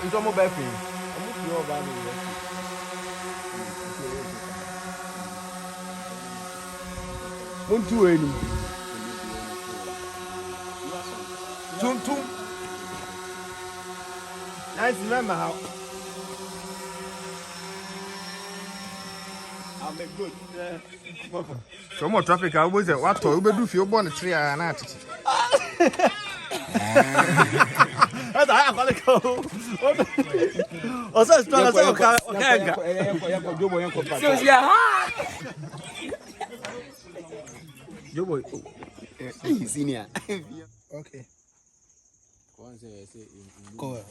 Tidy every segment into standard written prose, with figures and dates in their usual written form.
Into mo be fin. Omo fi o ba ni. Muntu eni. Tum. Nice remember how. I'll make good. So more traffic I was at what to do fi obo na tree na atiti. That's I call it go. Osa strong so ka. So yeah. Jobo. Senior. Okay. Go.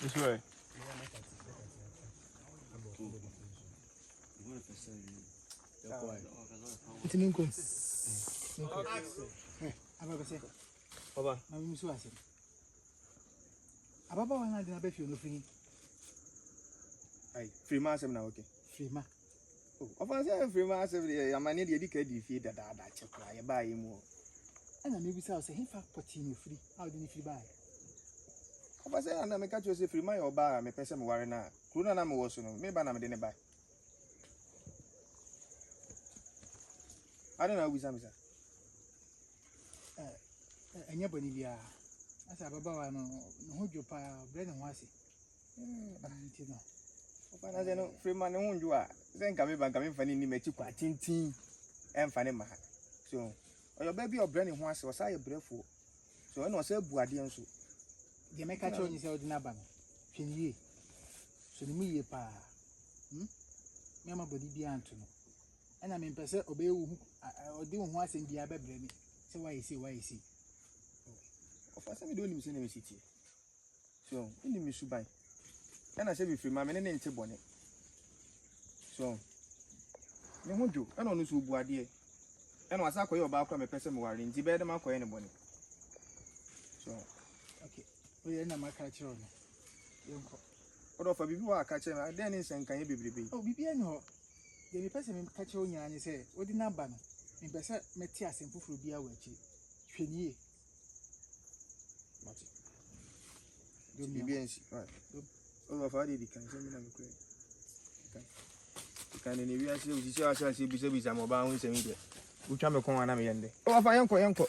This way. It's an income. Baba. I'm Musuasi. Ababa wana dina be fi no free. Ai, free ma asem na okay. Free ma. Oh, ofa say free ma asem dey amane dey dika di fi dada chekwa ye ba yi mu. Ana me bisa say he fa poti no free. How do you free buy? Ofa say ana me catch you say free ma your ba me pese me ware na. Kuru na me wo so no. Me ba na me dey ne buy. I don't know who is Amisa. Anya boni bia. Asa ababa wa no ho dwopa bre ne ho ase. Nti no. Ofa na say no free ma ne ho ndwo a. Say nka me ba nka me fa ni ma chi kwa tintin. Emfa ne ma. So, oyo ba bi obre ne ho ase, o sa ye brefo. So, na o sa bu ade enso. Ye make catch on say odina ba no. Hweniye. So ni mu ye pa. Me ama bodi bia anto no. Ana me mpese obewu odi ho asem bia bebre ni. Say why you see. Ofa say me do ni se na me siti. So, ni me suban. Ana say be free ma me ne nte bone. So, me ho dwo, ana onu so bu ade. Ana wasa koye oba akwa me pese me ware nti be de ma koye ne bone. So, okay. We na maka chiro no. Yonko. Odo fa bibi wa aka che me, den ni nsenkan ye bebrebe. Oh, bibi ani ho. Ye me pese me ka chiro nya ani say, odi na ba no. Me pese me ti asem fufuru bia wa chi. Hweniye. Mati. Bibi ensi, right. Odo fa de di kan se me na me kure. Kan ni wi ase uji se ase ase bi se mo ba hu se mi de. Utwa me kon ana me yende. O fa yenko.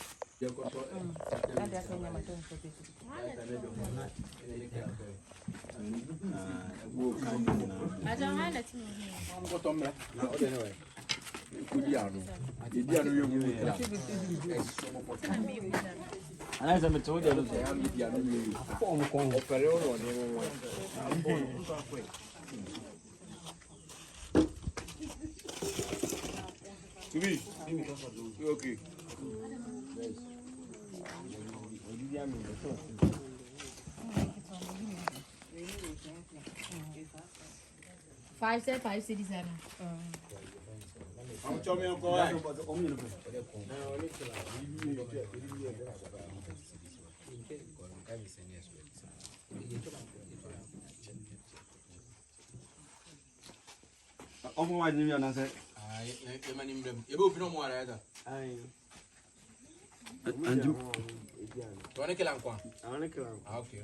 Dada Kenya maton foto. Aja hana timu hii. Go tombe. Na ode ne we. Kudi anu. Edi anu ye mu. Ana za meto de lo ya mi dia no ye. Afọ mo kon opere o ne mo. Tubi. Okay. Five cities ana. I'm coming on call. Omo wa ni na say. E mani mbrem. E be opino mo ara ya. Ai. Anju. Tuone kila nkwa. Aone kila. Ah, okay.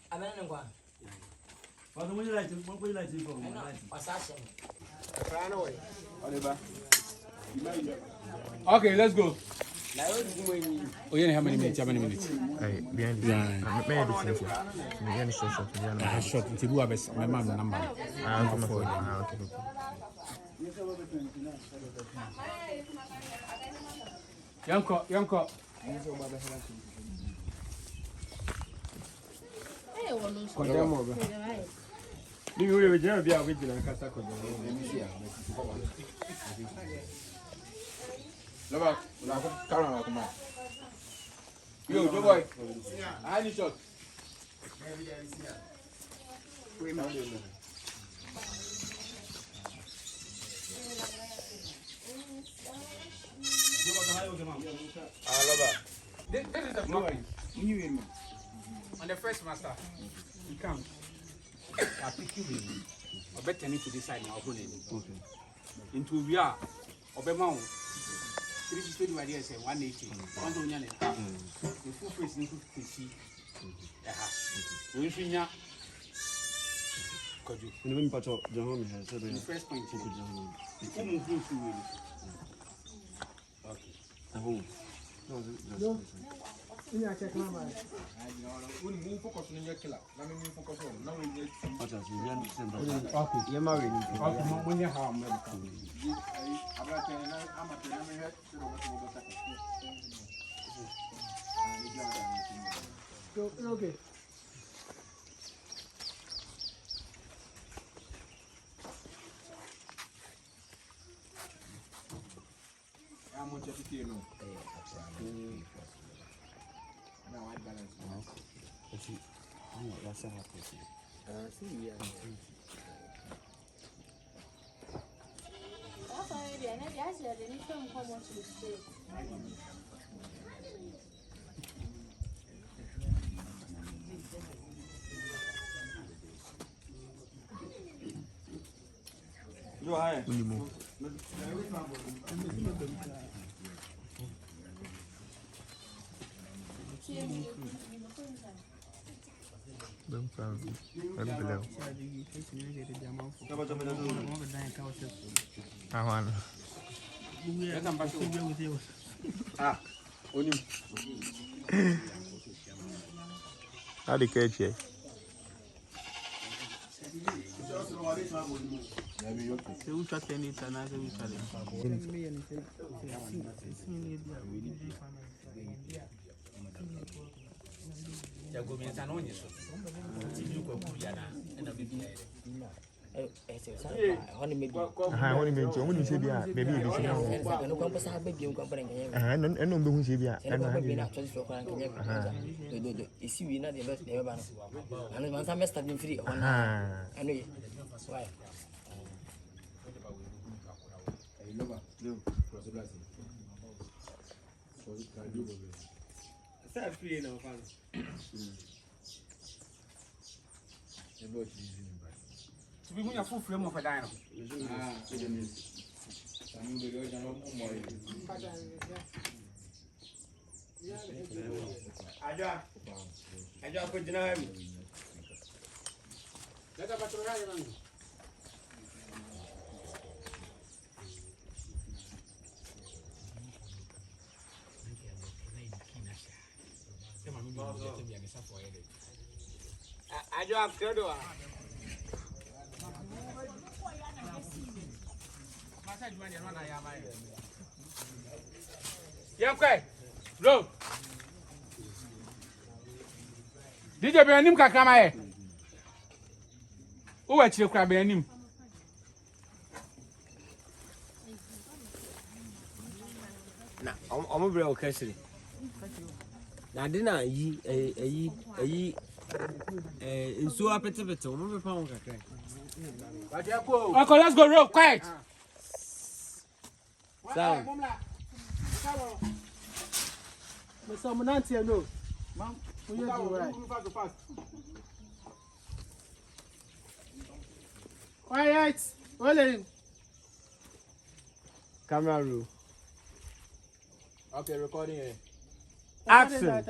Amana nkwa. Watu mwenye light, mwenye light ipo. Pasasha. Frana we. Oliver. Okay, let's go. Oh, yeah, how many minutes? Hey, behind the me this thing. Me any short. Me Ah, short. Tibu abes. My man number. Okay. Yanko. Eh, wono so. Kodem mo be. Ni we we jam bia we jina kasa kodem. Loba, una ko kara na kuma. Yo, Joe boy. I need shot. This is the problem. On the first master, he comes. I pick you in. I bet you to decide now. Okay. Into we are. Obama. 360 divided by 180. 1 million. The full face into 50. We should not. Could you? When patch up John has said The first point. Okay. Yeah, check my mind. When you focus on your killer, let me focus on now. What else? You understand? Okay, you're married. Okay, when you have me. Okay. How much of you know? Now I balance. That's a happy. That's already, and then yes, they need to come on to the stage. You are here. How the catch here? To be a full frame of a dino. I just put dinner. Let us try. I just have Kwadwo. Yeah, okay. Bro. DJ Benim kakama e. O wa chire kura Benim. Na omo bre o kasiri. Na de na yi nsu apetepete omo be pa won kakra. Okay, let's go real quiet. Sound. But some nancy no. Ma'am, we you do right. Quiet. Rolling. Camera roll. Okay, recording here. Action.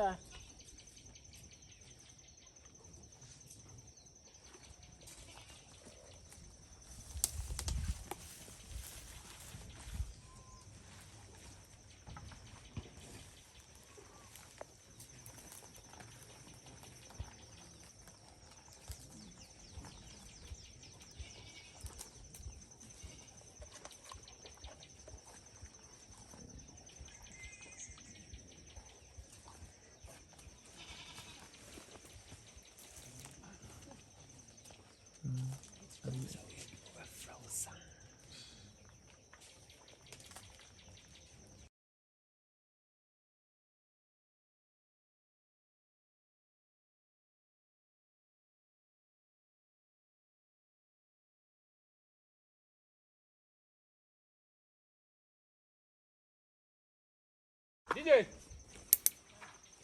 DJ.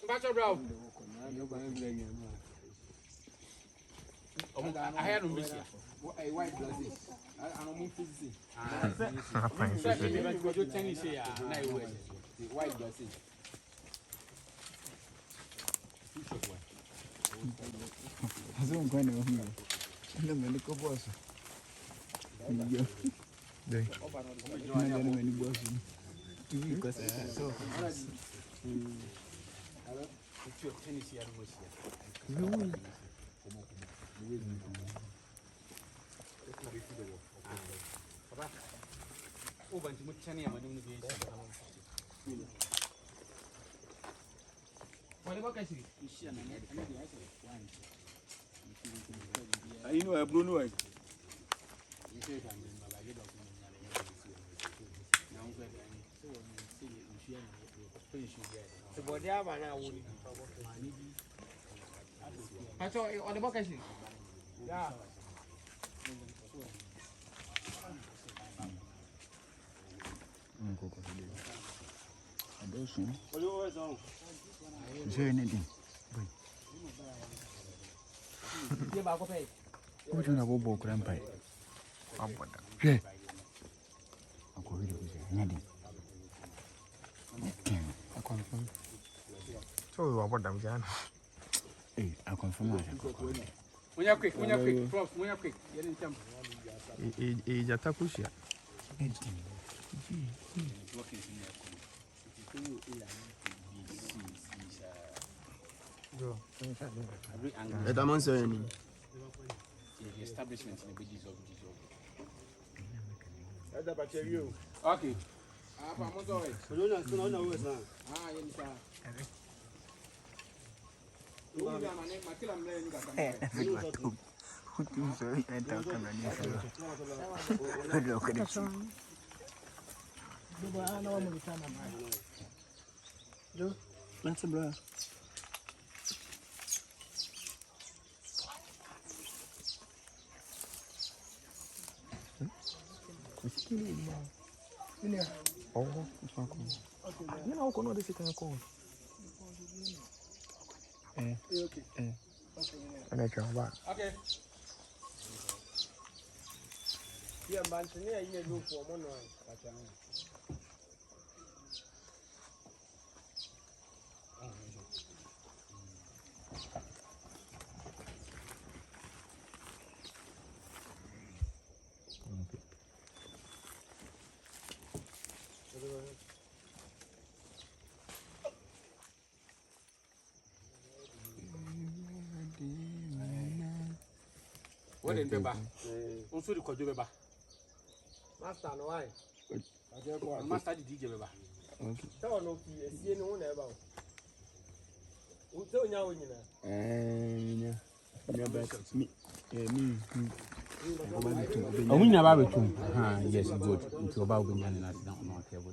Bacho bro. I had no miss. A white blessing. I don't move physics. White blessing. Azon kwa na hu. Nda mani ko boss. Yo. Dai. Nda mani boss. TV ko sa so. I know I Bruno. Yeah. What you know about grandpa? Yeah. I go read it. Nothing. I confirm. So you are what I'm saying? Hey, I confirm. When you're quick, Prof, when you're quick, you didn't jump. Jatakushia. The establishment in the pages of this. Okay. Okay. Yeah, man, you look for one. What in Beba? Also the Kwadwo Beba. Master, no, why? Master the DJ Beba. Okay. Tell no key, see no one ever. Who tell you when We never return. Yes, good. It's about being an accident on our table.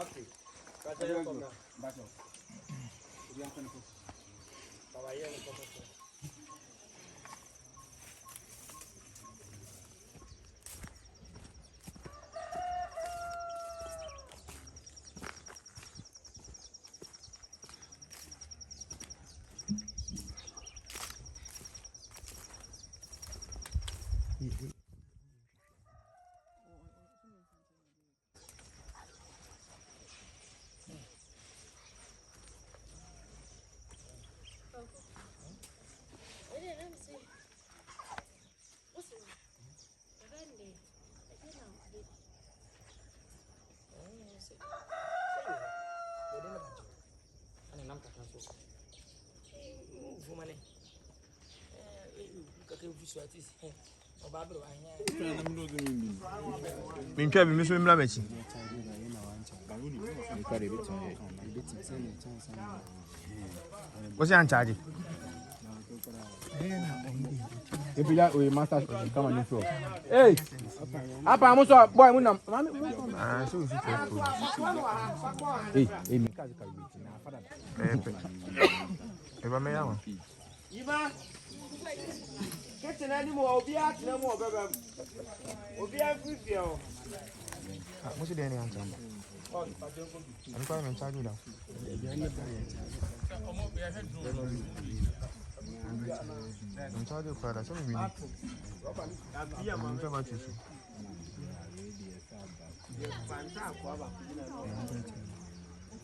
Okay. Minka bi miso mla mechi. What's your charge? If you like, we master come on the floor. Hey, apa I'm so boy, muna. So if you hey, Minka is coming. Eba me yawa. Iba. Kitchen anymore, Obia, no more, baby. Obia, feel. What's the name? I'm going to charge you now. I'm charging you for that. So we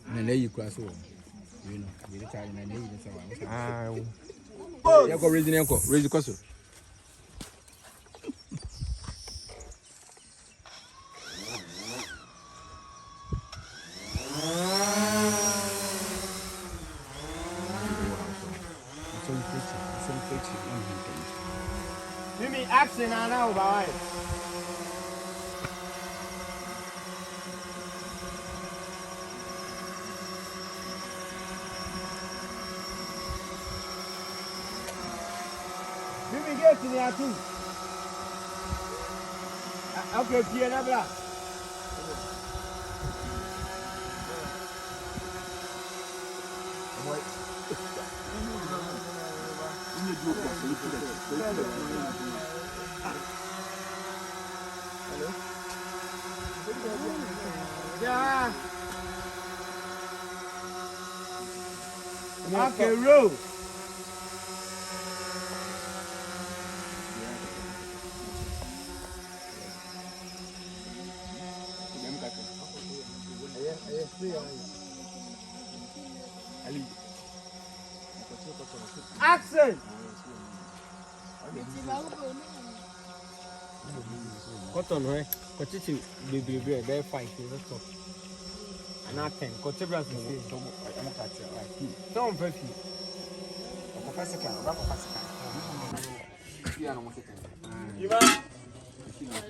And then you cross over. You know, we the child and you say Ah. You go raise the name, raise the question. Mimi action now, bye. Mimi get to the two. Okay, Pierre, blah. Yeah. Okay, roll. Action. Cotton, right? Cochichi, baby, very fine. And I can Cochibra to say, don't very few.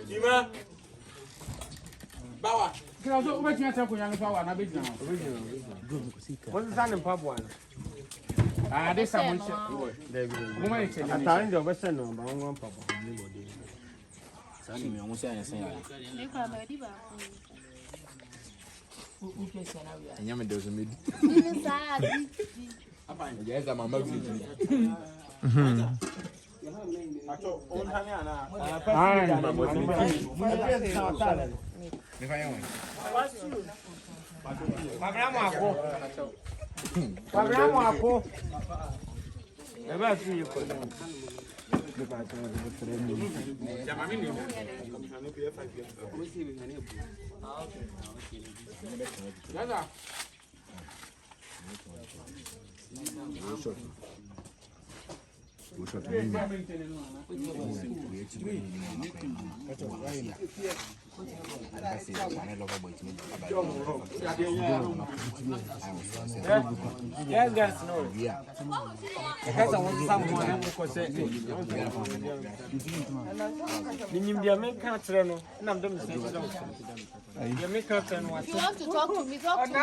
Ima, Bawa. Can I go back to your temple and power and a bit now? What's the sound in Papua? Ah, this someone. I'm telling you, Western number, I'm going Papa. Sani me almost say anything. And you do some mid. Yes, I'm a mother. Yes, guys, no. Yeah. Because I want someone who say, you make no, and I'm doing the same. You make a turn. You want to talk to me? Talk to me.